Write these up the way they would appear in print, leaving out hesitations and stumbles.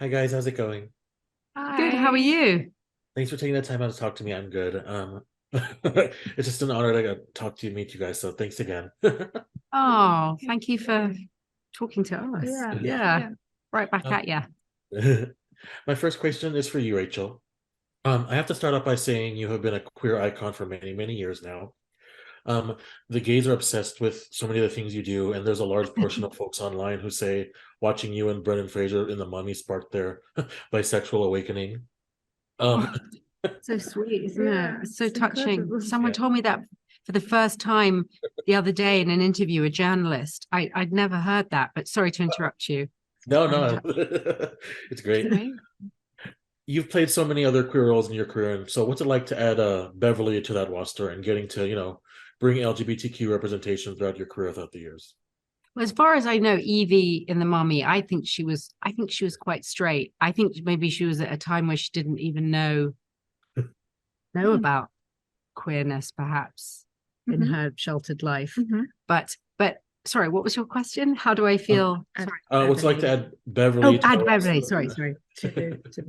Hi guys, how's it going? Good. How are Hi. you? Thanks for taking the time out to talk to me. I'm good. It's just an honor to talk to you, meet you guys. So thanks again. Oh, thank you for talking to us. Yeah, Yeah, yeah. right back Um, at you. my first question is for you, Rachel. I have to start off by saying you have been a queer icon for many, many years now. Um, the gays are obsessed with so many of the things you do, and there's a large portion of folks online who say watching you and Brendan Fraser in The Mummy sparked their bisexual awakening. Um, Oh, so sweet, isn't it? Yeah, It's so it's touching. incredible. Someone yeah. told me that for the first time the other day in an interview, a journalist. I'd never heard that, but sorry to interrupt you. No, Very no, touching. it's great. Right? You've played so many other queer roles in your career, and so what's it like to add Beverly to that roster and getting to, bring LGBTQ representation throughout your career throughout the years? Well, as far as I know, Evie in the Mummy, I think she was quite straight. I think maybe she was at a time where she didn't even know Mm. about queerness perhaps in Mm-hmm. her sheltered life. Mm-hmm. But sorry, what was your question? How do I Um, feel? And Sorry. what's it like to Beverly add Beverly Oh, to add the Beverly. Sorry, roster? sorry. to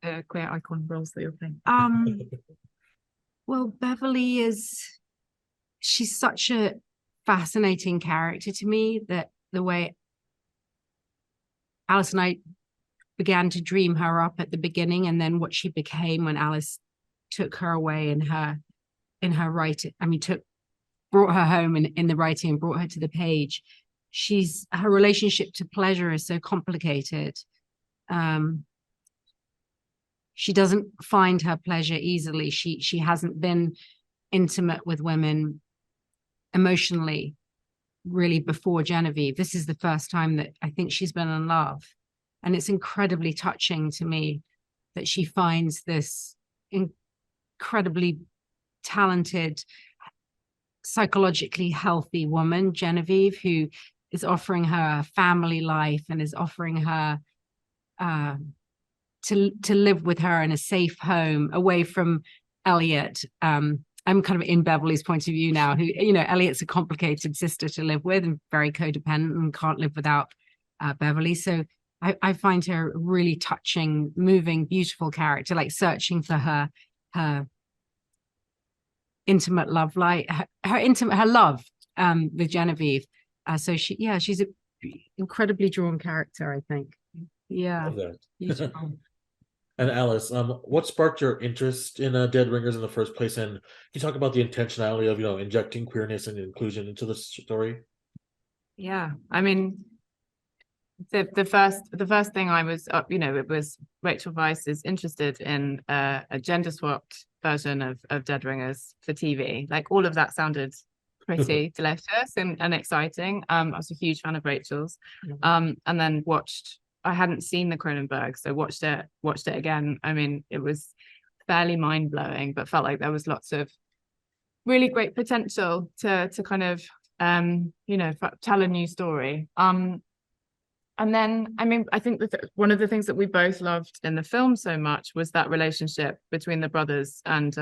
the queer icon roles that you're playing. Well, Beverly is she's such a fascinating character to me that the way Alice and I began to dream her up at the beginning and then what she became when Alice took her away in her writing. I mean, took brought her home in the writing and brought her to the page. She's her relationship to pleasure is so complicated. Um, she doesn't find her pleasure easily. She hasn't been intimate with women emotionally really before Genevieve. This is the first time that I think she's been in love. And it's incredibly touching to me that she finds this incredibly talented, psychologically healthy woman, Genevieve, who is offering her a family life and is offering her uh, to live with her in a safe home away from Elliot. I'm kind of in Beverly's point of view now, who, Elliot's a complicated sister to live with and very codependent and can't live without Beverly. So I find her a really touching, moving, beautiful character, like searching for her intimate love, like her love with Genevieve. So she's an incredibly drawn character, I think. Yeah, Love that. beautiful. And Alice, what sparked your interest in Dead Ringers in the first place? And can you talk about the intentionality of, injecting queerness and inclusion into the story? Yeah, I mean, the first thing I was up, it was Rachel Weisz is interested in a gender swapped version of Dead Ringers for TV. Like all of that sounded pretty delicious and exciting. I was a huge fan of Rachel's. And then watched. I hadn't seen the Cronenberg, so watched it again. I mean, it was fairly mind blowing, but felt like there was lots of really great potential to kind of tell a new story. And then, I mean, I think that one of the things that we both loved in the film so much was that relationship between the brothers and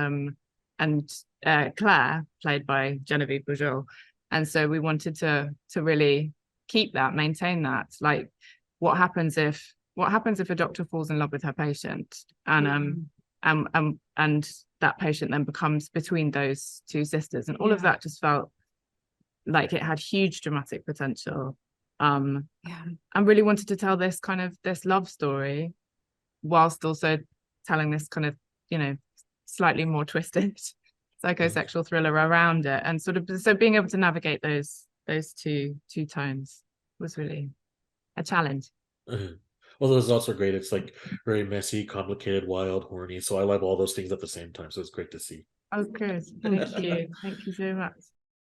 Claire, played by Genevieve Bujold. And so we wanted to really keep that, maintain that. Like, what happens if a doctor falls in love with her patient, and that patient then becomes between those two sisters, and all of that just felt like it had huge dramatic potential. Yeah. And really wanted to tell this love story whilst also telling this kind of, slightly more twisted psychosexual thriller around it. And sort of so being able to navigate those two tones was really a challenge. Mhm. Well, those thoughts are great. It's like very messy, complicated, wild, horny. So I love all those things at the same time. So it's great to see. Oh, good. Thank you. Thank you so much.